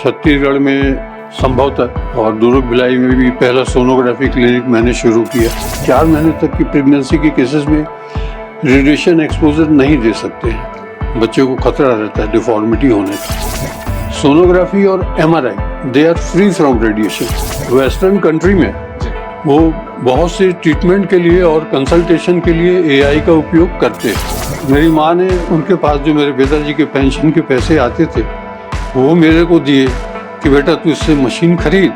छत्तीसगढ़ में संभवतः और दुर्ग भिलाई में भी पहला सोनोग्राफी क्लिनिक मैंने शुरू किया। 4 महीने तक की प्रेगनेंसी के केसेस में रेडिएशन एक्सपोजर नहीं दे सकते हैं, बच्चे को खतरा रहता है डिफॉर्मिटी होने का। सोनोग्राफी और MRI they are free from radiation. Western country में वो बहुत से ट्रीटमेंट के लिए और कंसल्टेशन के लिए एआई का उपयोग करते हैं। मेरी माँ ने उनके पास जो मेरे पिताजी के पेंशन के पैसे आते थे वो मेरे को दिए कि बेटा तू इससे मशीन खरीद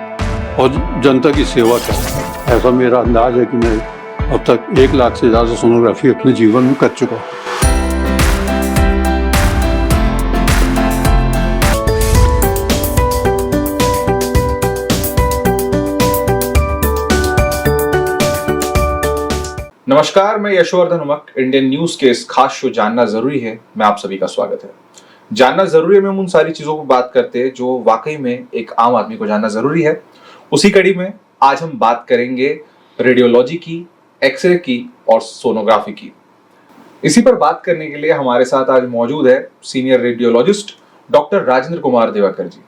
और जनता की सेवा कर। ऐसा मेरा अंदाज है कि मैं अब तक 1 लाख से ज़्यादा सोनोग्राफी अपने जीवन में कर चुका हूँ। नमस्कार, मैं यशवर्धन उमक। इंडियन न्यूज के इस खास शो जानना जरूरी है में आप सभी का स्वागत है। जानना जरूरी है में हम उन सारी चीजों पर बात करते हैं जो वाकई में एक आम आदमी को जानना जरूरी है। उसी कड़ी में आज हम बात करेंगे रेडियोलॉजी की, एक्सरे की और सोनोग्राफी की। इसी पर बात करने के लिए हमारे साथ आज मौजूद है senior radiologist doctor Rajendra Kumar Diwakar ji.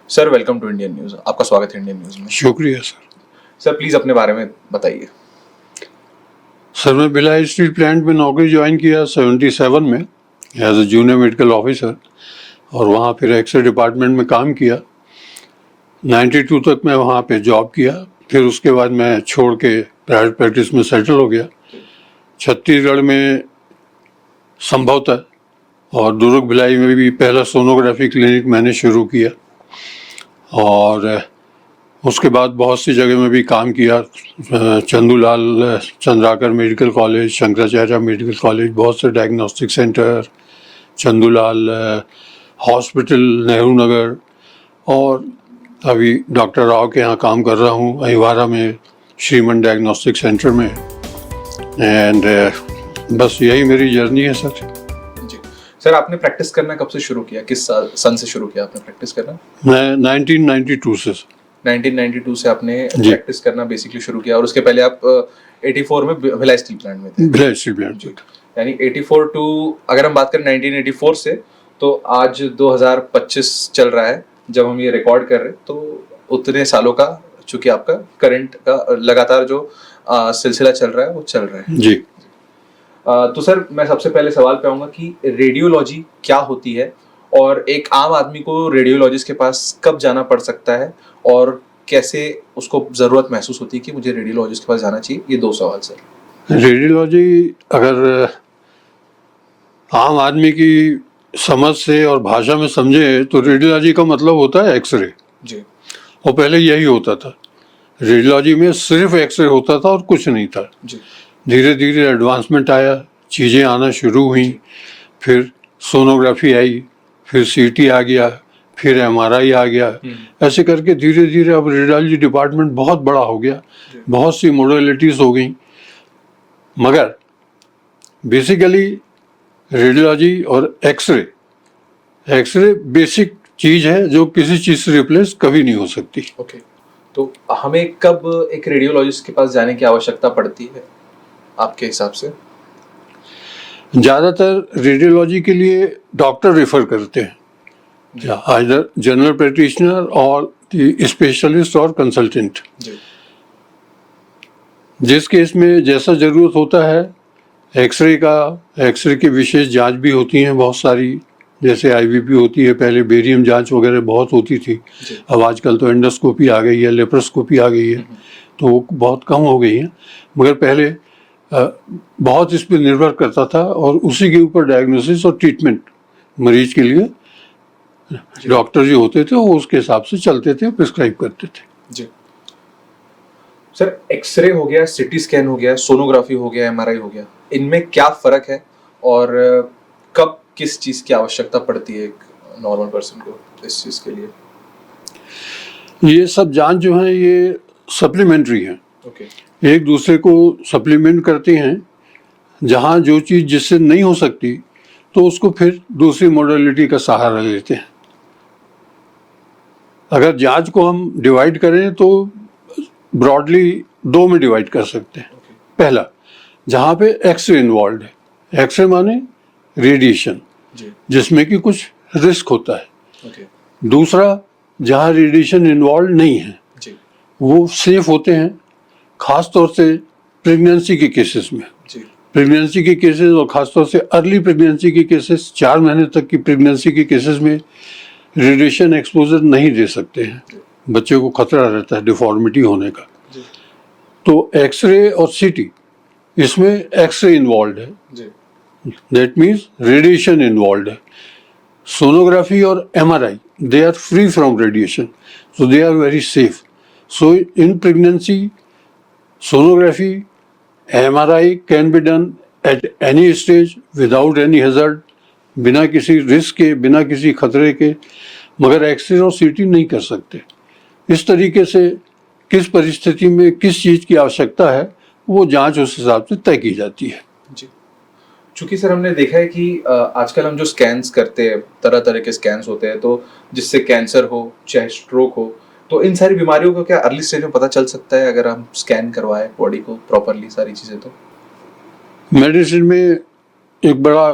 Sir, welcome to Indian News. आपका स्वागत है इंडियन न्यूज में। शुक्रिया सर। सर, प्लीज अपने बारे में बताइए। सर, मैं भिलाई स्टील प्लांट में नौकरी ज्वाइन किया 77 में as a junior medical officer और वहाँ फिर एक्सरे डिपार्टमेंट में काम किया। 92 तक मैं वहाँ पे जॉब किया। फिर उसके बाद मैं छोड़ के प्राइवेट प्रैक्टिस में सेटल हो गया। छत्तीसगढ़ में संभवतः और दुर्ग भिलाई में भी पहला सोनोग्राफी क्लिनिक मैंने शुरू किया और उसके बाद बहुत सी जगह में भी काम किया। Chandulal Chandrakar medical college, Shankaracharya medical college, बहुत से diagnostic centre, Chandulal hospital Nehru Nagar, और अभी डॉक्टर राव के यहाँ काम कर रहा हूँ अहिवारा में श्रीमन डायग्नोस्टिक सेंटर में। एंड बस यही मेरी जर्नी है सर। जी सर, आपने प्रैक्टिस करना कब से शुरू किया? किस सन से शुरू किया आपने प्रैक्टिस करना? मैं 1992 से। 1992 से आपने प्रैक्टिस करना बेसिकली शुरू किया और उसके पहले आप 84 में भिलाई स्टील प्लांट में थे। भिलाई स्टील प्लांट में, यानी 84 टू अगर हम बात करें 1984 से, तो आज 2025 चल रहा है जब हम ये रिकॉर्ड कर रहे हैं। तो उतने सालों का चूंकि आपका करंट का लगातार जो सिलसिला चल रहा है वो चल रहा है जी। तो सर, मैं सबसे पहले सवाल पे आऊंगा कि रेडियोलॉजी क्या होती है और एक आम आदमी को रेडियोलॉजिस्ट के पास कब जाना पड़ सकता है और कैसे उसको जरूरत महसूस होती है कि मुझे रेडियोलॉजिस्ट के पास जाना चाहिए। ये 2 सवाल सर। रेडियोलॉजी अगर आम आदमी की समझ से और भाषा में समझे तो रेडियोलॉजी का मतलब होता है एक्सरे जी। और पहले यही होता था। रेडियोलॉजी में सिर्फ एक्सरे होता था और कुछ नहीं था जी। धीरे धीरे एडवांसमेंट आया, चीज़ें आना शुरू हुई, फिर सोनोग्राफी आई, फिर सीटी आ गया, फिर एमआरआई आ गया। ऐसे करके धीरे धीरे अब रेडियोलॉजी डिपार्टमेंट बहुत बड़ा हो गया, बहुत सी मॉडलिटीज़ हो गई। मगर बेसिकली रेडियोलॉजी और एक्सरे बेसिक चीज़ है जो किसी चीज़ से रिप्लेस कभी नहीं हो सकती। ओके, तो हमें कब एक रेडियोलॉजिस्ट के पास जाने की आवश्यकता पड़ती है आपके हिसाब से? ज़्यादातर रेडियोलॉजी के लिए डॉक्टर रेफर करते हैं, आइदर जनरल प्रैक्टिशनर और स्पेशलिस्ट और कंसल्टेंट। जिस केस में जैसा ज़रूरत होता है, एक्सरे की विशेष जांच भी होती हैं बहुत सारी, जैसे आईवीपी होती है, पहले बेरियम जांच वगैरह बहुत होती थी। अब आजकल तो एंडोस्कोपी आ गई है, लेप्रोस्कोपी आ गई है, तो वो बहुत कम हो गई है। मगर पहले बहुत इस पर निर्भर करता था और उसी के ऊपर डायग्नोसिस और ट्रीटमेंट मरीज के लिए डॉक्टर जो होते थे वो उसके हिसाब से चलते थे, प्रिस्क्राइब करते थे। जी सर, एक्सरे हो गया, सिटी स्कैन हो गया, सोनोग्राफी हो गया, एमआरआई हो गया, इनमें क्या फर्क है और कब किस चीज की आवश्यकता पड़ती है एक नॉर्मल पर्सन को इस चीज के लिए? ये सब जांच जो है ये सप्लीमेंट्री है। ओके। एक दूसरे को सप्लीमेंट करते हैं। जहाँ जो चीज़ जिससे नहीं हो सकती तो उसको फिर दूसरी मॉडलिटी का सहारा लेते हैं। अगर जांच को हम डिवाइड करें तो ब्रॉडली 2 में डिवाइड कर सकते हैं। पहला, जहाँ पे एक्सरे इन्वॉल्व है, एक्सरे माने रेडिएशन, जिसमें कि कुछ रिस्क होता है। दूसरा, जहाँ रेडिएशन इन्वॉल्व नहीं है जी वो सेफ होते हैं, खास तौर से प्रेगनेंसी के केसेस में। जी प्रेगनेंसी के केसेस और खासतौर से अर्ली प्रेगनेंसी के केसेस, 4 महीने तक की प्रेगनेंसी के केसेस में रेडिएशन एक्सपोजर नहीं दे सकते हैं, बच्चे को खतरा रहता है डिफॉर्मिटी होने का। जी तो एक्सरे और सीटी, इसमें एक्सरे इन्वॉल्व है, जी दैट मीन्स रेडिएशन इन्वॉल्व है। सोनोग्राफी और MRI, they are free from radiation, so they are very safe. So in pregnancy sonography, MRI can be done at any stage without any hazard, बिना किसी risk के, बिना किसी खतरे के, मगर एक्सरे और सीटी नहीं कर सकते। इस तरीके से किस परिस्थिति में किस चीज़ की आवश्यकता है वो जांच उस हिसाब से तय की जाती है। जी चूंकि सर हमने देखा है कि आजकल हम जो स्कैन्स करते हैं, तरह तरह के स्कैन्स होते हैं, तो जिससे कैंसर हो चाहे स्ट्रोक हो, तो इन सारी बीमारियों को क्या अर्ली स्टेज में पता चल सकता है अगर हम स्कैन करवाएं बॉडी को प्रॉपरली सारी चीजें? तो मेडिसिन में एक बड़ा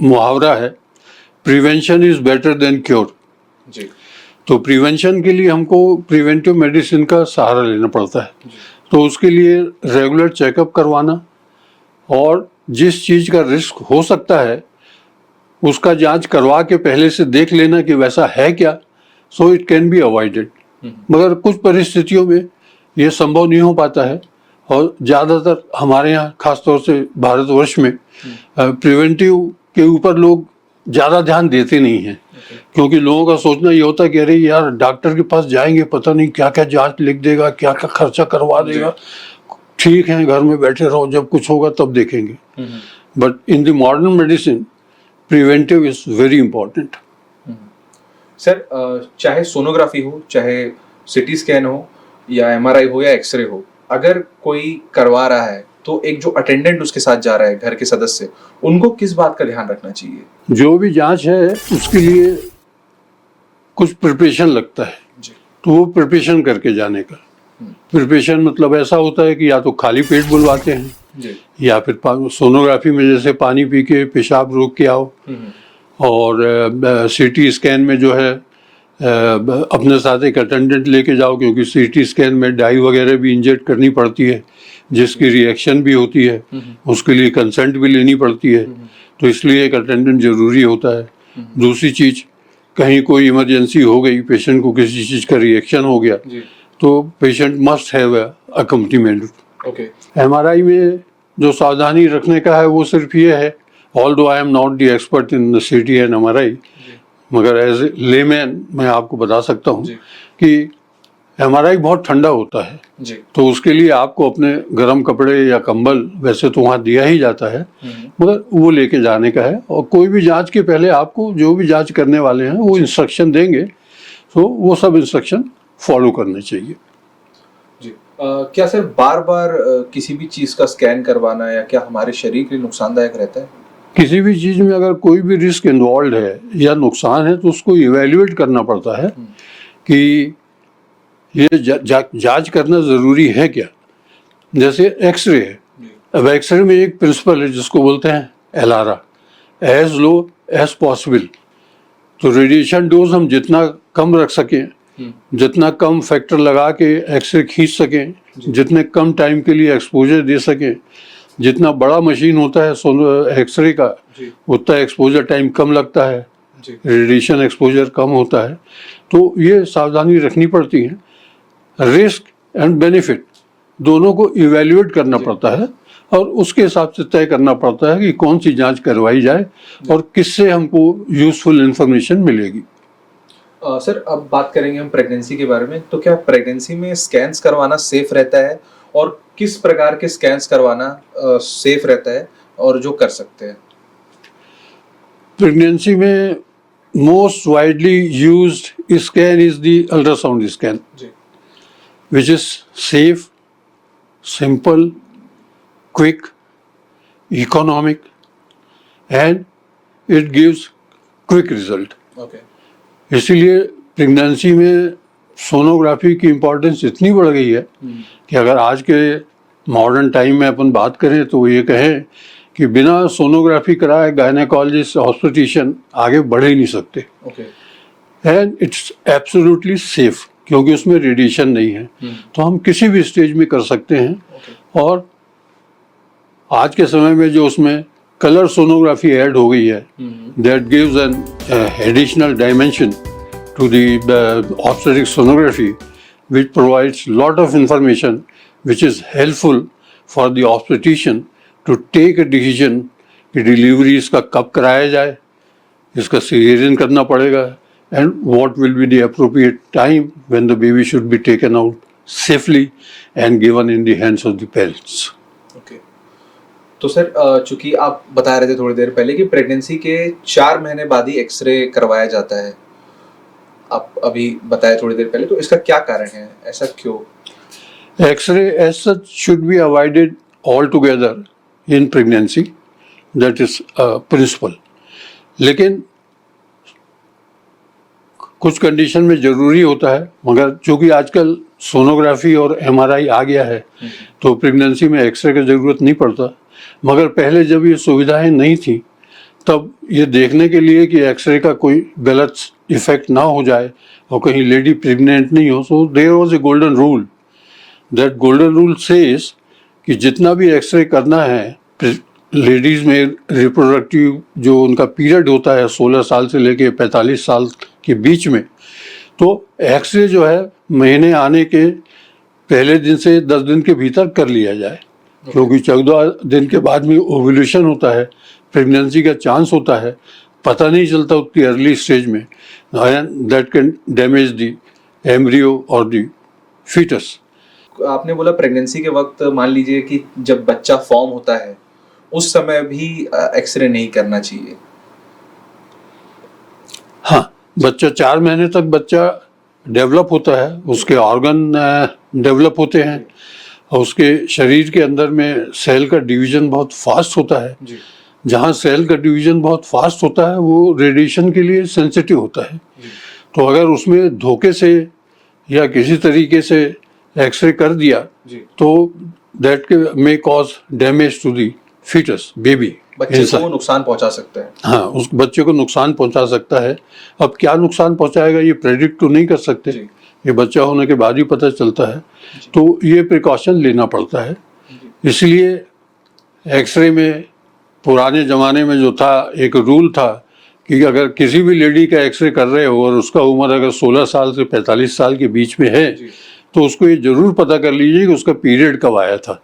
मुहावरा है, prevention is better than cure. जी तो प्रिवेंशन के लिए हमको प्रिवेंटिव मेडिसिन का सहारा लेना पड़ता है। तो उसके लिए रेगुलर चेकअप करवाना और जिस चीज़ का रिस्क हो सकता है उसका जांच करवा के पहले से देख लेना कि वैसा है क्या, so it can be avoided. मगर कुछ परिस्थितियों में ये संभव नहीं हो पाता है और ज़्यादातर हमारे यहाँ खासतौर से भारतवर्ष में प्रिवेंटिव के ऊपर लोग ज़्यादा ध्यान देते नहीं हैं, क्योंकि लोगों का सोचना ये होता है कि अरे यार डॉक्टर के पास जाएंगे पता नहीं क्या क्या जांच लिख देगा, क्या क्या खर्चा करवा देगा, ठीक है घर में बैठे रहो, जब कुछ होगा तब देखेंगे। But in the modern medicine preventive is very important. Sir चाहे सोनोग्राफी हो, चाहे सिटी स्कैन हो या एमआरआई हो या एक्सरे हो, अगर कोई करवा रहा है तो एक जो अटेंडेंट उसके साथ जा रहा है, घर के सदस्य, उनको किस बात का ध्यान रखना चाहिए? जो भी जांच है उसके लिए कुछ प्रिपरेशन लगता है, जी तो वो प्रिपरेशन करके जाने का। प्रिपरेशन मतलब ऐसा होता है कि या तो खाली पेट बुलवाते हैं जी या फिर सोनोग्राफी में जैसे पानी पी के पेशाब रोक के आओ, और सीटी स्कैन में जो है अपने साथ एक अटेंडेंट लेके जाओ, क्योंकि सीटी स्कैन में डाई वगैरह भी इंजेक्ट करनी पड़ती है जिसकी रिएक्शन भी होती है, उसके लिए कंसेंट भी लेनी पड़ती है, तो इसलिए एक अटेंडेंट ज़रूरी होता है। दूसरी चीज़, कहीं कोई इमरजेंसी हो गई, पेशेंट को किसी चीज़ का रिएक्शन हो गया, तो patient must have accompaniment. Okay MRI में जो सावधानी रखने का है वो सिर्फ ये है, although I am not the expert in सीटी एंड एमआरआई, मगर एज ए लेमैन मैं आपको बता सकता हूँ कि एमआरआई बहुत ठंडा होता है, जी तो उसके लिए आपको अपने गर्म कपड़े या कंबल वैसे तो वहाँ दिया ही जाता है, मगर वो लेके जाने का है। और कोई भी जांच के पहले आपको जो भी जांच करने वाले हैं वो इंस्ट्रक्शन देंगे, तो वो सब इंस्ट्रक्शन फॉलो करने चाहिए। जी क्या सर बार बार किसी भी चीज का स्कैन करवाना या क्या हमारे शरीर के लिए नुकसानदायक रहता है? किसी भी चीज़ में अगर कोई भी रिस्क इन्वॉल्व है या नुकसान है तो उसको इवेल्युएट करना पड़ता है कि ये जांच करना ज़रूरी है क्या। जैसे एक्सरे है, अब एक्सरे में एक प्रिंसिपल है जिसको बोलते हैं ALARA, as low as possible. तो रेडिएशन डोज हम जितना कम रख सकें, जितना कम फैक्टर लगा के एक्सरे खींच सकें, जितने कम टाइम के लिए एक्सपोजर दे सकें, जितना बड़ा मशीन होता है एक्सरे का उतना एक्सपोजर टाइम कम लगता है, रेडिएशन एक्सपोजर कम होता है। तो ये सावधानी रखनी पड़ती है, रिस्क एंड बेनिफिट दोनों को इवेल्युएट करना पड़ता है और उसके हिसाब से तय करना पड़ता है कि कौन सी जांच करवाई जाए और किससे हमको यूजफुल इंफॉर्मेशन मिलेगी। सर अब बात करेंगे हम प्रेगनेंसी के बारे में, तो क्या प्रेगनेंसी में स्कैन्स करवाना सेफ रहता है और किस प्रकार के स्कैन्स करवाना सेफ रहता है और जो कर सकते हैं? प्रेगनेंसी में most widely used scan is the ultrasound scan, which is safe, simple, quick, economic, and it gives quick result. Okay. इसीलिए प्रेगनेंसी में सोनोग्राफी की इम्पोर्टेंस इतनी बढ़ गई है कि अगर आज के मॉडर्न टाइम में अपन बात करें तो ये कहें कि बिना सोनोग्राफी कराए गायनेकोलॉजिस्ट ऑब्स्टेट्रिशियन आगे बढ़ ही नहीं सकते। Okay. And it's absolutely safe, क्योंकि उसमें रेडिएशन नहीं है। तो हम किसी भी स्टेज में कर सकते हैं। और आज के समय में जो उसमें कलर सोनोग्राफी ऐड हो गई है, that gives an additional dimension to the obstetric sonography, which provides lot of information which is helpful for the obstetrician to take a decision कि डिलीवरी इसका कब कराया जाए, इसका सीजरियन करना पड़ेगा, and what will be the appropriate time when the baby should be taken out safely and given in the hands of the parents. Okay, तो sir चूंकि आप बता रहे थे थोड़ी देर पहले कि प्रेगनेंसी के 4 महीने बाद ही एक्सरे करवाया जाता है, आप अभी बताया थोड़ी देर पहले, तो इसका क्या कारण है, ऐसा क्यों? X-ray as such should be avoided altogether in pregnancy, that is principle. लेकिन कुछ कंडीशन में ज़रूरी होता है, मगर चूँकि आजकल सोनोग्राफी और MRI आ गया है तो प्रेगनेंसी में एक्सरे की ज़रूरत नहीं पड़ता। मगर पहले जब ये सुविधाएं नहीं थी तब ये देखने के लिए कि एक्सरे का कोई गलत इफेक्ट ना हो जाए और कहीं लेडी प्रेग्नेंट नहीं हो, so there was a golden rule. That golden rule says कि जितना भी एक्सरे करना है लेडीज़ में रिप्रोडक्टिव जो उनका पीरियड होता है 16 साल से लेके 45 साल के बीच में, तो एक्सरे जो है महीने आने के पहले दिन से 10 दिन के भीतर कर लिया जाए, क्योंकि 14 दिन के बाद में ओव्यूलेशन होता है, प्रेगनेंसी का चांस होता है, पता नहीं चलता उतनी अर्ली स्टेज में, that can damage the embryo और द फीटस। आपने बोला प्रेगनेंसी के वक्त, मान लीजिए कि जब बच्चा फॉर्म होता है उस समय भी एक्सरे नहीं करना चाहिए? हाँ, बच्चा 4 महीने तक बच्चा डेवलप होता है, उसके ऑर्गन डेवलप होते हैं और उसके शरीर के अंदर में सेल का डिवीजन बहुत फास्ट होता है। जहाँ सेल का डिवीजन बहुत फास्ट होता है वो रेडिएशन के लिए सेंसिटिव होता है। तो अगर उसमें धोखे से या किसी तरीके से एक्सरे कर दिया तो that may cause damage to the foetus, baby, बच्चे को नुकसान पहुंचा सकता है। हाँ, उस बच्चे को नुकसान पहुंचा सकता है। अब क्या नुकसान पहुंचाएगा ये प्रेडिक्ट तो नहीं कर सकते, ये बच्चा होने के बाद ही पता चलता है, तो ये प्रिकॉशन लेना पड़ता है। इसलिए एक्सरे में पुराने ज़माने में जो था एक रूल था कि अगर किसी भी लेडी का एक्सरे कर रहे हो और उसका उम्र अगर 16 साल से 45 साल के बीच में है तो उसको ये ज़रूर पता कर लीजिए कि उसका पीरियड कब आया था,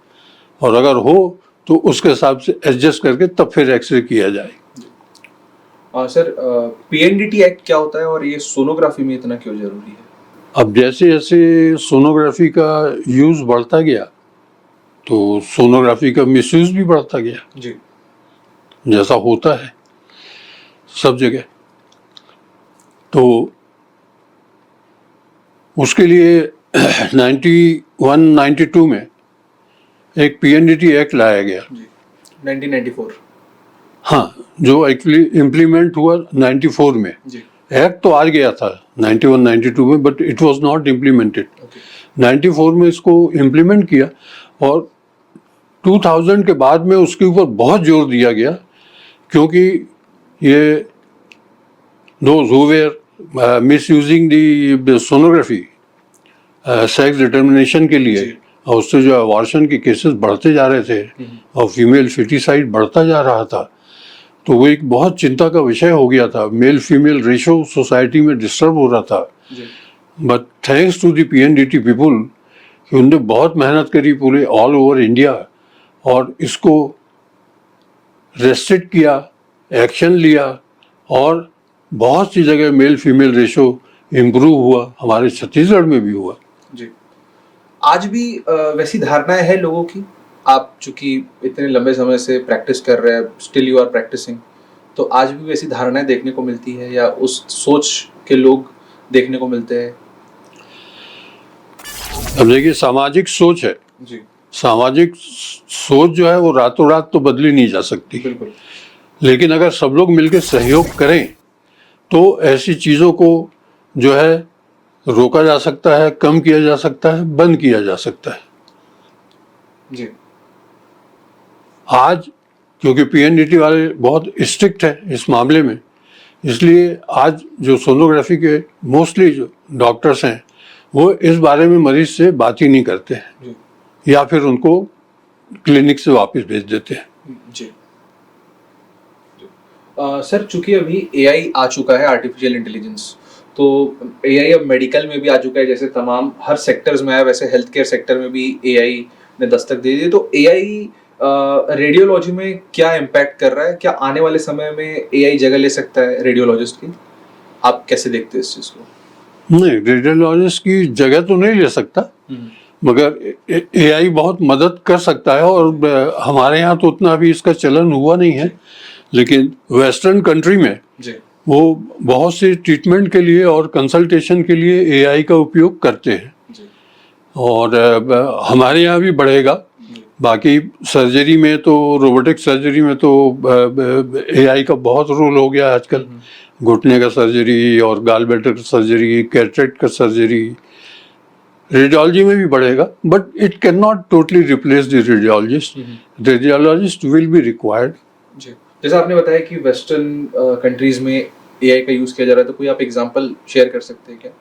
और अगर हो तो उसके हिसाब से एडजस्ट करके तब फिर एक्सरे किया जाए। सर, PNDT एक्ट क्या होता है और ये सोनोग्राफी में इतना क्यों जरूरी है? अब जैसे जैसे सोनोग्राफी का यूज़ बढ़ता गया तो सोनोग्राफी का मिसयूज़ भी बढ़ता गया जी, जैसा होता है सब जगह। तो उसके लिए 91-92 में एक PNDT एक्ट लाया गया, 1994। हाँ, जो एक्चुअली इम्प्लीमेंट हुआ 94 में। एक्ट तो आ गया था 91-92 में, but it was not implemented. 94 में इसको इम्प्लीमेंट किया और 2000 के बाद में उसके ऊपर बहुत जोर दिया गया, क्योंकि ये those who were misusing the sonography sex determination के लिए, और उससे जो अबॉर्शन के केसेस बढ़ते जा रहे थे और फीमेल फिटिसाइड बढ़ता जा रहा था, तो वो एक बहुत चिंता का विषय हो गया था। मेल फीमेल रेशो सोसाइटी में डिस्टर्ब हो रहा था। But thanks to the PNDT people, उन्होंने बहुत मेहनत करी पूरे ऑल ओवर इंडिया और इसको रेस्ट्रिक्ट किया, एक्शन लिया, और बहुत सी जगह मेल फीमेल रेशो इम्प्रूव हुआ, हमारे छत्तीसगढ़ में भी हुआ। जी, आज भी वैसी धारणाएं हैं लोगों की? आप चूंकि इतने लंबे समय से प्रैक्टिस कर रहे हैं, स्टिल यू आर प्रैक्टिसिंग, तो आज भी वैसी धारणाएं देखने को मिलती है या उस सोच के लोग देखने को मिलते हैं? अब देखिए, सामाजिक सोच है जी, सामाजिक सोच जो है वो रातों रात तो बदली नहीं जा सकती, बिल्कुल। लेकिन अगर सब लोग मिलकर सहयोग करें तो ऐसी चीज़ों को जो है रोका जा सकता है, कम किया जा सकता है, बंद किया जा सकता है। जी, आज क्योंकि PNDT वाले बहुत स्ट्रिक्ट है इस मामले में, इसलिए आज जो सोनोग्राफी के मोस्टली जो डॉक्टर्स हैं वो इस बारे में मरीज से बात ही नहीं करते हैं, जी या फिर उनको क्लिनिक से वापस भेज देते हैं। जी सर, चूंकि अभी एआई आ चुका है, आर्टिफिशियल इंटेलिजेंस, तो एआई अब मेडिकल में भी आ चुका है, जैसे तमाम हर सेक्टर्स में आया, वैसे हेल्थ केयर सेक्टर में भी एआई ने दस्तक दे दी। तो एआई रेडियोलॉजी में क्या इम्पैक्ट कर रहा है? क्या आने वाले समय में एआई जगह ले सकता है रेडियोलॉजिस्ट की? आप कैसे देखते हैं इस चीज को? नहीं, रेडियोलॉजिस्ट की जगह तो नहीं ले सकता, मगर एआई बहुत मदद कर सकता है। और हमारे यहाँ तो उतना अभी इसका चलन हुआ नहीं है, लेकिन वेस्टर्न कंट्री में जी वो बहुत सी ट्रीटमेंट के लिए और कंसल्टेशन के लिए एआई का उपयोग करते हैं। जी और हमारे यहाँ भी बढ़ेगा। बाकी सर्जरी में तो, रोबोटिक सर्जरी में तो एआई का बहुत रोल हो गया आजकल। घुटने का सर्जरी और गाल ब्लैडर का सर्जरी, कैटरेक्ट का सर्जरी, रेडियोलॉजी में भी बढ़ेगा, but it can not totally replace the radiologist. Radiologist will be required. जी, जैसा आपने बताया कि वेस्टर्न कंट्रीज में एआई का यूज किया जा रहा है, तो कोई आप एग्जांपल शेयर कर सकते हैं क्या?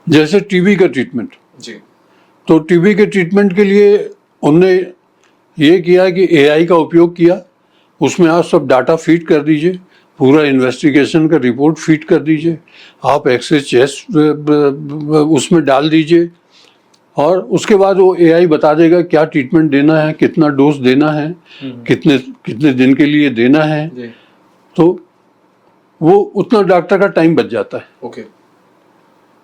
जैसे टीबी का ट्रीटमेंट, जी तो टीबी के ट्रीटमेंट के लिए उनने ये किया कि एआई का उपयोग किया। उसमें आप सब डाटा फीड कर दीजिए, पूरा इन्वेस्टिगेशन का रिपोर्ट फीड कर दीजिए, आप एक्सरे चेस्ट उसमें डाल दीजिए, और उसके बाद वो एआई बता देगा क्या ट्रीटमेंट देना है, कितना डोज देना है, कितने कितने दिन के लिए देना है। जी तो वो उतना डॉक्टर का टाइम बच जाता है। ओके।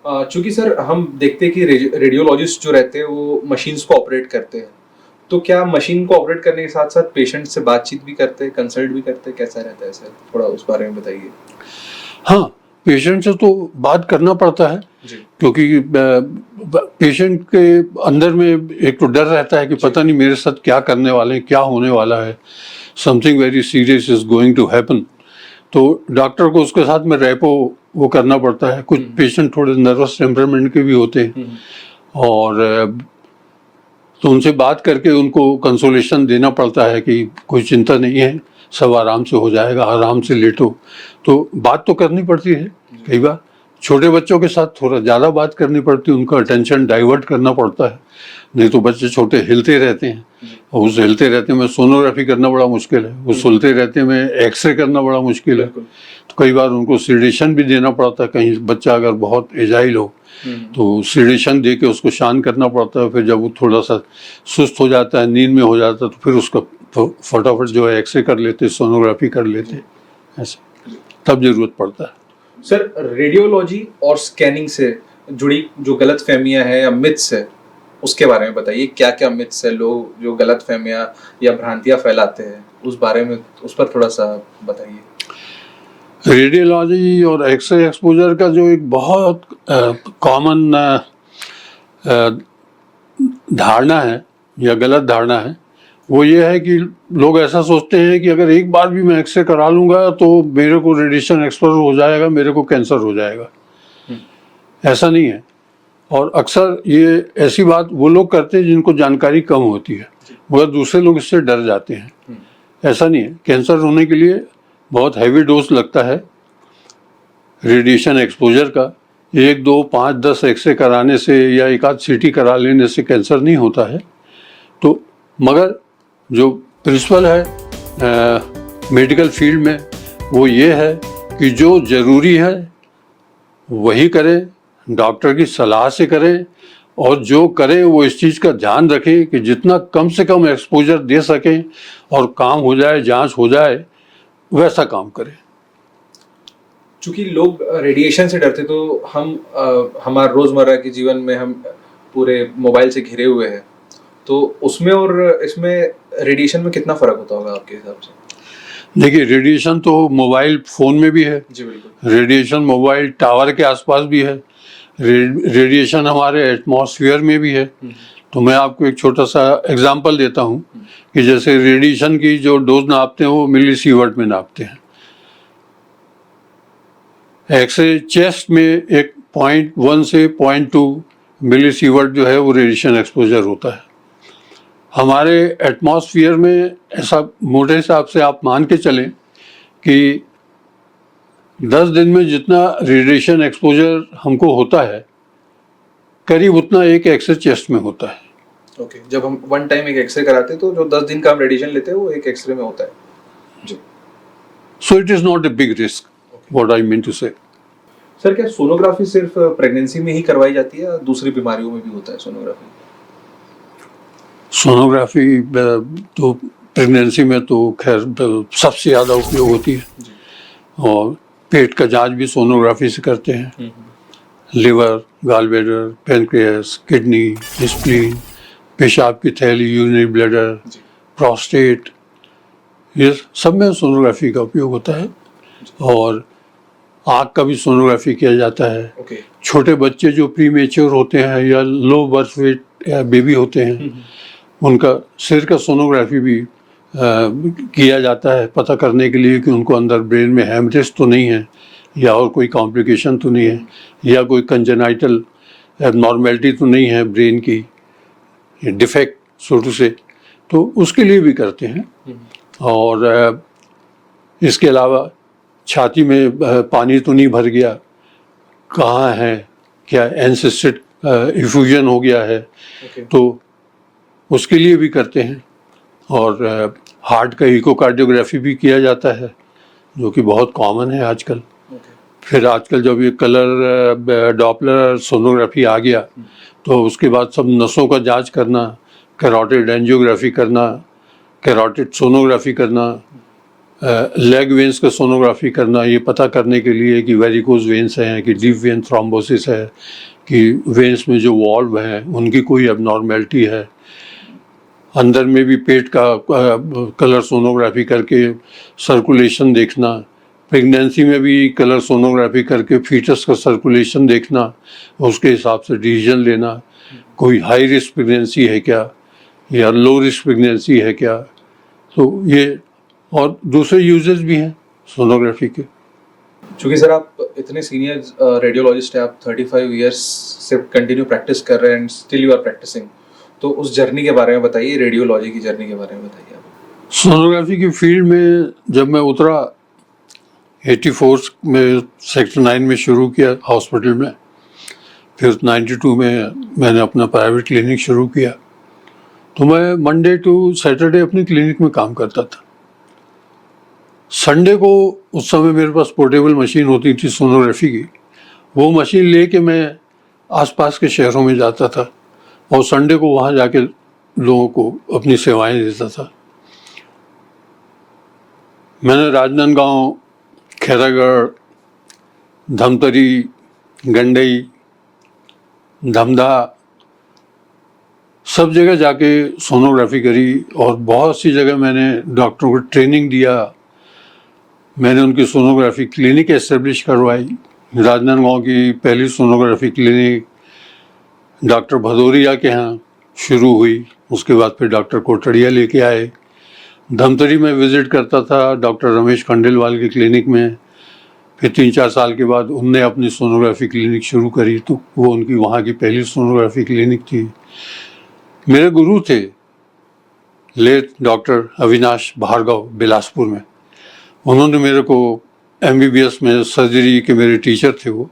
चूंकि सर हम देखते हैं कि रेडियोलॉजिस्ट जो रहते हैं वो मशीन्स को ऑपरेट करते हैं, तो क्या मशीन को ऑपरेट करने के साथ साथ पेशेंट से बातचीत भी करते हैं, कंसल्ट भी करते हैं? कैसा रहता है सर, थोड़ा उस बारे में बताइए। हाँ, पेशेंट से तो बात करना पड़ता है, जी क्योंकि पेशेंट के अंदर में एक तो डर रहता है कि पता नहीं मेरे साथ क्या करने वाले हैं, क्या होने वाला है, something very serious is going to happen. तो डॉक्टर को उसके साथ में रैपो वो करना पड़ता है। कुछ पेशेंट थोड़े नर्वस टेम्परामेंट के भी होते हैं, और तो उनसे बात करके उनको कंसोलेशन देना पड़ता है कि कोई चिंता नहीं है, सब आराम से हो जाएगा, आराम से लेटो। तो बात तो करनी पड़ती है। कई बार छोटे बच्चों के साथ थोड़ा ज़्यादा बात करनी पड़ती है, उनका अटेंशन डाइवर्ट करना पड़ता है, नहीं तो बच्चे छोटे हिलते रहते हैं, और उस हिलते रहते में सोनोग्राफी करना बड़ा मुश्किल है, वो सुलते रहते में एक्सरे करना बड़ा मुश्किल है। तो कई बार उनको सीडेशन भी देना पड़ता है, कहीं बच्चा अगर बहुत एजाइल हो तो सीडेशन दे के उसको शांत करना पड़ता है। फिर जब वो थोड़ा सा सुस्त हो जाता है, नींद में हो जाता है, तो फिर उसका फटाफट जो है एक्सरे कर लेते, सोनोग्राफी कर लेते, ऐसे तब जरूरत पड़ता है। सर, रेडियोलॉजी और स्कैनिंग से जुड़ी जो गलत फहमियाँ हैं या मिथ्स है, उसके बारे में बताइए। क्या क्या मिथ्स है, लोग जो गलत फहमियाँ या भ्रांतियाँ फैलाते हैं, उस बारे में, उस पर थोड़ा सा बताइए। रेडियोलॉजी और एक्सरे एक्सपोजर का जो एक बहुत कॉमन धारणा है या गलत धारणा है, वो ये है कि लोग ऐसा सोचते हैं कि अगर एक बार भी मैं एक्सरे करा लूँगा तो मेरे को रेडिएशन एक्सपोजर हो जाएगा, मेरे को कैंसर हो जाएगा। ऐसा नहीं है। और अक्सर ये ऐसी बात वो लोग करते हैं जिनको जानकारी कम होती है, मगर दूसरे लोग इससे डर जाते हैं। ऐसा नहीं है। कैंसर होने के लिए बहुत हैवी डोज लगता है रेडिएशन एक्सपोजर का। 1, 2, 5, 10 एक्सरे कराने से या एक आध सीटी करा लेने से कैंसर नहीं होता है। तो मगर जो प्रिंसिपल है मेडिकल फील्ड में, वो ये है कि जो ज़रूरी है वही करें, डॉक्टर की सलाह से करें, और जो करें वो इस चीज़ का ध्यान रखें कि जितना कम से कम एक्सपोजर दे सकें और काम हो जाए, जांच हो जाए, वैसा काम करें। चूंकि लोग रेडिएशन से डरते, तो हम हमारे रोजमर्रा के जीवन में हम पूरे मोबाइल से घिरे हुए हैं, तो उसमें और इसमें रेडिएशन में कितना फर्क होता होगा आपके हिसाब से? देखिए, रेडिएशन तो मोबाइल फ़ोन में भी है, जी बिल्कुल। रेडिएशन मोबाइल टावर के आसपास भी है, रेडिएशन हमारे एटमॉस्फेयर में भी है। तो मैं आपको एक छोटा सा एग्जांपल देता हूँ कि जैसे रेडिएशन की जो डोज नापते हैं वो मिलीसीवर्ट में नापते हैं। एक्सरे चेस्ट में एक 0.1 से 0.2 मिलीसीवर्ट जो है वो रेडिएशन एक्सपोजर होता है। हमारे एटमॉस्फेयर में ऐसा मोटे हिसाब से आप मान के चलें कि 10 दिन में जितना रेडिएशन एक्सपोजर हमको होता है करीब उतना एक एक्सरे चेस्ट में होता है. ओके, जब हम वन टाइम एक एक्सरे कराते हैं तो जो 10 दिन का हम रेडिएशन लेते हैं वो एक एक्सरे में होता है जी. So it is not a big risk, what I mean to say. Sir, क्या सोनोग्राफी सिर्फ प्रेगनेंसी में ही करवाई जाती है या दूसरी बीमारियों में भी होता है सोनोग्राफी? सोनोग्राफी तो प्रेगनेंसी में तो खैर सबसे ज़्यादा उपयोग होती है जी. और पेट का जांच भी सोनोग्राफी से करते हैं. Liver, gallbladder, pancreas, kidney, spleen, पेशाब की थैली, यूरिनरी ब्लैडर, जी. प्रोस्टेट, ये सब में सोनोग्राफी का उपयोग होता है. और आँख का भी सोनोग्राफी किया जाता है. ओके. छोटे बच्चे जो प्रीमेच्योर होते हैं या लो बर्थ वेट या बेबी होते हैं उनका सिर का सोनोग्राफी भी किया जाता है पता करने के लिए कि उनको अंदर ब्रेन में हेमरेज तो नहीं है या और कोई कॉम्प्लिकेशन तो नहीं है या कोई कंजेनाइटल एबनॉर्मेलिटी तो नहीं है ब्रेन की डिफेक्ट सोटू से, तो उसके लिए भी करते हैं. और इसके अलावा छाती में पानी तो नहीं भर गया, कहाँ है, क्या एंसिस्टेड इफ्यूजन हो गया है, ओके. तो उसके लिए भी करते हैं. और हार्ट का इकोकार्डियोग्राफी भी किया जाता है जो कि बहुत कॉमन है आजकल. ओके. फिर आजकल जब ये कलर डॉपलर सोनोग्राफी आ गया तो उसके बाद सब नसों का जांच करना, कैरोटिड एंजियोग्राफी करना, कैरोटिड सोनोग्राफी करना, लेग वेंस का सोनोग्राफी करना, ये पता करने के लिए कि वेरिकोज वेंस हैं, कि डीप वेन थ्रोम्बोसिस है, कि वेंस में जो वॉल्व हैं उनकी कोई एबनॉर्मेलिटी है. अंदर में भी पेट का कलर सोनोग्राफी करके सर्कुलेशन देखना, प्रेगनेंसी में भी कलर सोनोग्राफी करके फीटस का सर्कुलेशन देखना, उसके हिसाब से डिसीजन लेना, कोई हाई रिस्क प्रेगनेंसी है क्या या लो रिस्क प्रेगनेंसी है क्या. तो ये और दूसरे यूजेस भी हैं सोनोग्राफी के. चूंकि सर आप इतने सीनियर रेडियोलॉजिस्ट हैं, आप 35 इयर्स से कंटिन्यू प्रैक्टिस कर रहे हैं and still you are practising, तो उस जर्नी के बारे में बताइए, रेडियोलॉजी की जर्नी के बारे में बताइए आप. सोनोग्राफी की फील्ड में जब मैं उतरा 84 में सेक्टर 9 में शुरू किया हॉस्पिटल में, फिर 92 में मैंने अपना प्राइवेट क्लिनिक शुरू किया, तो मैं मंडे टू सैटरडे अपनी क्लिनिक में काम करता था. संडे को उस समय मेरे पास पोर्टेबल मशीन होती थी सोनोग्राफी की, वो मशीन लेके मैं आसपास के शहरों में जाता था और संडे को वहाँ जाके लोगों को अपनी सेवाएं देता था. मैंने राजनांदगांव, खैरागढ़, धमतरी, गंडई, धमधा सब जगह जाके सोनोग्राफी करी और बहुत सी जगह मैंने डॉक्टरों को ट्रेनिंग दिया. मैंने उनकी सोनोग्राफी क्लिनिक एस्टेब्लिश करवाई. राजनांदगांव की पहली सोनोग्राफी क्लिनिक डॉक्टर भदौरिया के यहाँ शुरू हुई, उसके बाद फिर डॉक्टर कोटड़िया लेके आए. धमतरी में विज़िट करता था डॉक्टर रमेश खंडेलवाल के क्लिनिक में, फिर 3-4 साल के बाद उनने अपनी सोनोग्राफी क्लिनिक शुरू करी, तो वो उनकी वहाँ की पहली सोनोग्राफी क्लिनिक थी. मेरे गुरु थे लेट डॉक्टर अविनाश भार्गव बिलासपुर में, उन्होंने मेरे को MBBS में सर्जरी के मेरे टीचर थे वो,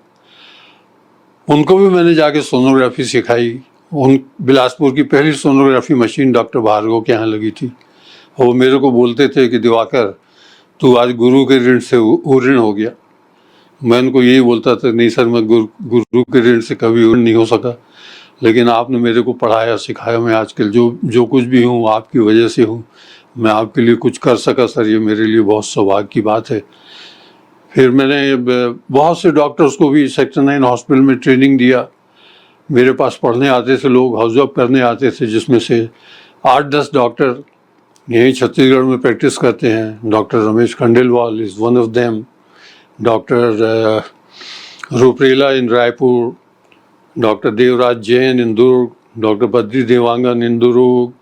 उनको भी मैंने जाके सोनोग्राफी सिखाई. उन बिलासपुर की पहली सोनोग्राफी मशीन डॉक्टर भार्गव के यहाँ लगी थी और वो मेरे को बोलते थे कि दिवाकर तू आज गुरु के ऋण से ऋण हो गया. मैं उनको यही बोलता था नहीं सर, मैं गुरु के ऋण से कभी ऋण नहीं हो सका, लेकिन आपने मेरे को पढ़ाया सिखाया, मैं आजकल जो कुछ भी हूँ आपकी वजह से हूँ, मैं आपके लिए कुछ कर सका सर, ये मेरे लिए बहुत सौभाग्य की बात है. फिर मैंने बहुत से डॉक्टर्स को भी सेक्टर 9 हॉस्पिटल में ट्रेनिंग दिया. मेरे पास पढ़ने आते थे लोग, हाउस जॉब करने आते थे, जिसमें से 8-10 डॉक्टर यहीं छत्तीसगढ़ में प्रैक्टिस करते हैं. Doctor Ramesh Khandelwal is one of them, doctor Ruprela in Raipur, doctor Devraj Jain in Durg, doctor Badri Dewangan in Durg.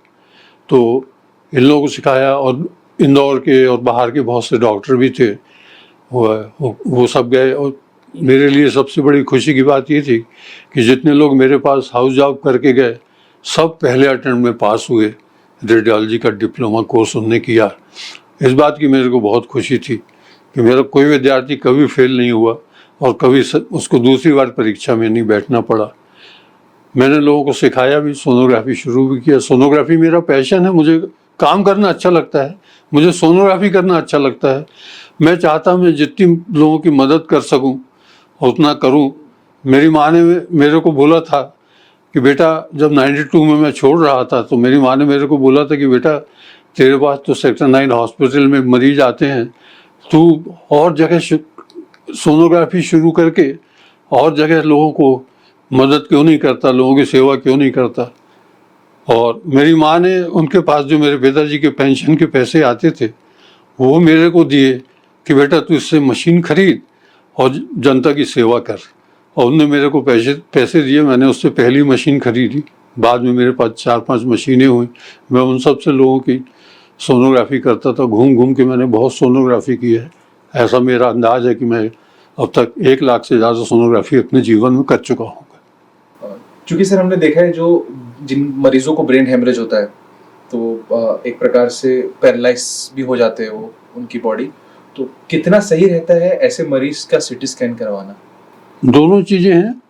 तो इन लोगों को सिखाया और इंदौर के और बाहर के बहुत से डॉक्टर भी थे, वो सब गए. और मेरे लिए सबसे बड़ी खुशी की बात ये थी कि जितने लोग मेरे पास हाउस जॉब करके गए सब पहले अटेम्प्ट में पास हुए, रेडियोलॉजी का डिप्लोमा कोर्स उन्होंने किया। इस बात की मेरे को बहुत खुशी थी कि मेरा कोई विद्यार्थी कभी फेल नहीं हुआ और कभी उसको दूसरी बार परीक्षा में नहीं बैठना पड़ा। मैंने लोगों को सिखाया भी, सोनोग्राफी शुरू भी किया। सोनोग्राफी मेरा पैशन है, मुझे काम करना अच्छा लगता है, मुझे सोनोग्राफी करना अच्छा लगता है। मैं चाहता मैं जितनी लोगों की मदद कर सकूं उतना करूं। मेरी माँ ने मेरे को बोला था कि बेटा, जब 92 में मैं छोड़ रहा था तो मेरी माँ ने मेरे को बोला था कि बेटा, तेरे पास तो सेक्टर 9 हॉस्पिटल में मरीज आते हैं, तू और जगह सोनोग्राफी शुरू करके और जगह लोगों को मदद क्यों नहीं करता, लोगों की सेवा क्यों नहीं करता। और मेरी माँ ने उनके पास जो मेरे पिताजी के पेंशन के पैसे आते थे वो मेरे को दिए कि बेटा तू इससे मशीन खरीद और जनता की सेवा कर। और उनने मेरे को पैसे दिए, मैंने उससे पहली मशीन खरीदी। बाद में मेरे पास 4-5 मशीनें हुई। मैं उन सब से लोगों की सोनोग्राफी करता था, घूम घूम के मैंने बहुत सोनोग्राफी की है। ऐसा मेरा अंदाज है कि मैं अब तक 1 लाख से ज़्यादा सोनोग्राफी अपने जीवन में कर चुका हूँ। चूंकि सर हमने देखा है जो जिन मरीजों को ब्रेन हेमरेज होता है तो एक प्रकार से पैरालाइज भी हो जाते हैं वो उनकी बॉडी, तो कितना सही रहता है ऐसे मरीज का सीटी स्कैन करवाना? दोनों चीज़ें हैं,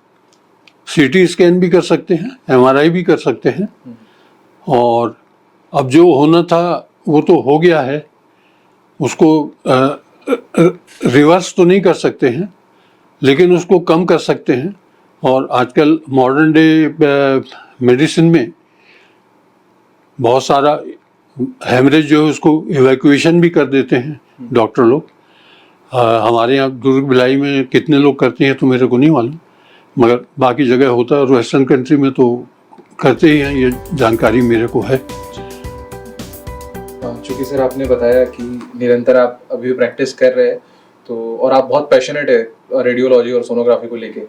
सीटी स्कैन भी कर सकते हैं, एमआरआई भी कर सकते हैं। और अब जो होना था वो तो हो गया है, उसको रिवर्स तो नहीं कर सकते हैं लेकिन उसको कम कर सकते हैं। और आजकल मॉडर्न डे मेडिसिन में बहुत सारा हेमरेज जो है उसको इवैक्यूएशन भी कर देते हैं डॉक्टर लोग। हमारे यहाँ दुर्ग भिलाई में कितने लोग करते हैं तो मेरे को नहीं मालूम, मगर बाकी जगह होता है और वेस्टर्न कंट्री में तो करते ही हैं, ये जानकारी मेरे को है। चूँकि सर आपने बताया कि निरंतर आप अभी प्रैक्टिस कर रहे हैं तो और आप बहुत पैशनेट है रेडियोलॉजी और सोनोग्राफी को लेके,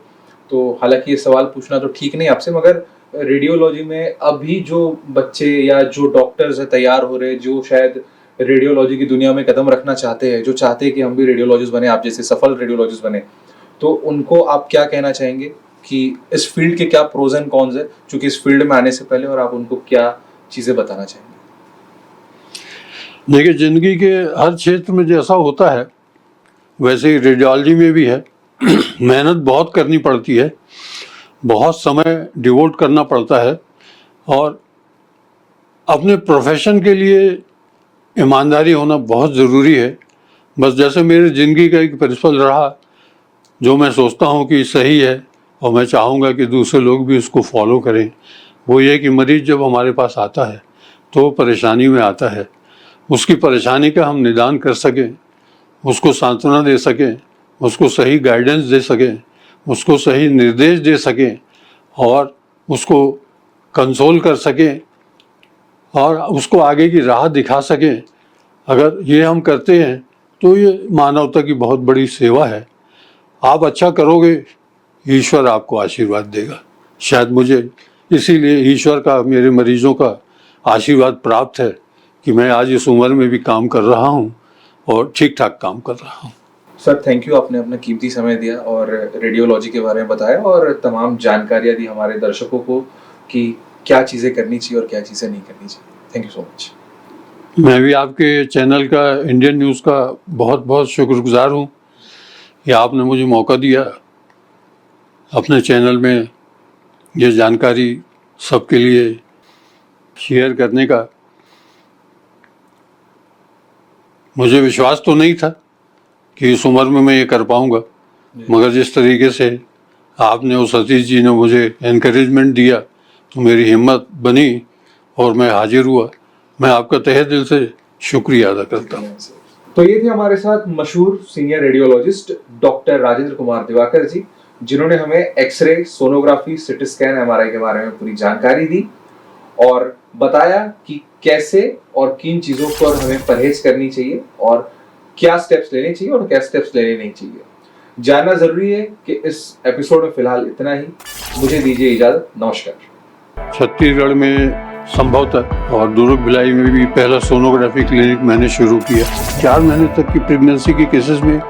तो हालांकि ये सवाल पूछना तो ठीक नहीं आपसे, मगर रेडियोलॉजी में अभी जो बच्चे या जो डॉक्टर्स है तैयार हो रहे हैं जो शायद रेडियोलॉजी की दुनिया में कदम रखना चाहते हैं, जो चाहते हैं कि हम भी रेडियोलॉजिस्ट बने, आप जैसे सफल रेडियोलॉजिस्ट बने, तो उनको आप क्या कहना चाहेंगे कि इस फील्ड के क्या प्रोज एंड कॉन्स है चूंकि इस फील्ड में आने से पहले, और आप उनको क्या चीजें बताना चाहेंगे? देखिए, जिंदगी के हर क्षेत्र में जैसा होता है वैसे ही रेडियोलॉजी में भी है। मेहनत बहुत करनी पड़ती है, बहुत समय डिवोट करना पड़ता है और अपने प्रोफेशन के लिए ईमानदारी होना बहुत ज़रूरी है। बस जैसे मेरी ज़िंदगी का एक प्रिंसिपल रहा जो मैं सोचता हूँ कि सही है और मैं चाहूँगा कि दूसरे लोग भी उसको फॉलो करें, वो ये कि मरीज़ जब हमारे पास आता है तो परेशानी में आता है, उसकी परेशानी का हम निदान कर सकें, उसको सांत्वना दे सकें, उसको सही गाइडेंस दे सकें, उसको सही निर्देश दे सकें और उसको कंसोल कर सकें और उसको आगे की राह दिखा सकें। अगर ये हम करते हैं तो ये मानवता की बहुत बड़ी सेवा है। आप अच्छा करोगे, ईश्वर आपको आशीर्वाद देगा। शायद मुझे इसीलिए ईश्वर का मेरे मरीजों का आशीर्वाद प्राप्त है कि मैं आज इस उम्र में भी काम कर रहा हूँ और ठीक ठाक काम कर रहा हूँ। सर थैंक यू, आपने अपना कीमती समय दिया और रेडियोलॉजी के बारे में बताया और तमाम जानकारियाँ दी हमारे दर्शकों को कि क्या चीज़ें करनी चाहिए और क्या चीज़ें नहीं करनी चाहिए। Thank you so much. मैं भी आपके चैनल का, इंडियन न्यूज़ का बहुत बहुत शुक्रगुजार हूँ कि आपने मुझे मौका दिया अपने चैनल में ये जानकारी सबके लिए शेयर करने का। मुझे विश्वास तो नहीं था कि इस उम्र में मैं ये कर पाऊँगा, मगर जिस तरीके से आपने और सतीश जी ने मुझे एनकरेजमेंट दिया तो मेरी हिम्मत बनी और मैं हाजिर हुआ। मैं आपका तहे दिल से शुक्रिया अदा करता हूँ। तो ये थे हमारे साथ मशहूर senior radiologist doctor Rajendra Kumar Diwakar ji, जिन्होंने हमें x ray, sonography, CT scan, MRI के बारे में पूरी जानकारी दी और बताया कि कैसे और किन चीज़ों पर हमें परहेज करनी चाहिए और क्या स्टेप्स लेने चाहिए और क्या स्टेप्स लेने नहीं चाहिए। जानना जरूरी है कि इस एपिसोड में फिलहाल इतना ही। मुझे दीजिए इजाजत। नमस्कार। छत्तीसगढ़ में संभवतः और दुर्ग भिलाई में भी पहला सोनोग्राफी क्लिनिक मैंने शुरू किया। 4 महीने तक की प्रेगनेंसी के केसेस में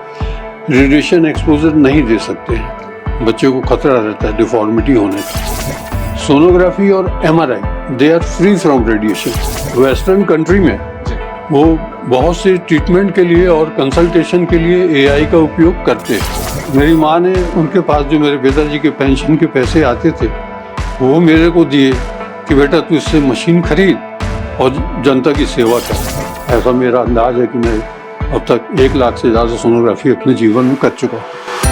रेडिएशन एक्सपोजर नहीं दे सकते हैं, बच्चे को खतरा रहता है डिफॉर्मिटी होने का। सोनोग्राफी और MRI they are free from radiation. Western country में जी वो बहुत से ट्रीटमेंट के लिए और कंसल्टेशन के लिए एआई का उपयोग करते हैं। मेरी माँ ने, उनके पास जो मेरे पिताजी के पेंशन के पैसे आते थे वो मेरे को दिए कि बेटा तू इससे मशीन खरीद और जनता की सेवा कर। ऐसा मेरा अंदाज है कि मैं अब तक 1 लाख से ज़्यादा सोनोग्राफी अपने जीवन में कर चुका हूँ।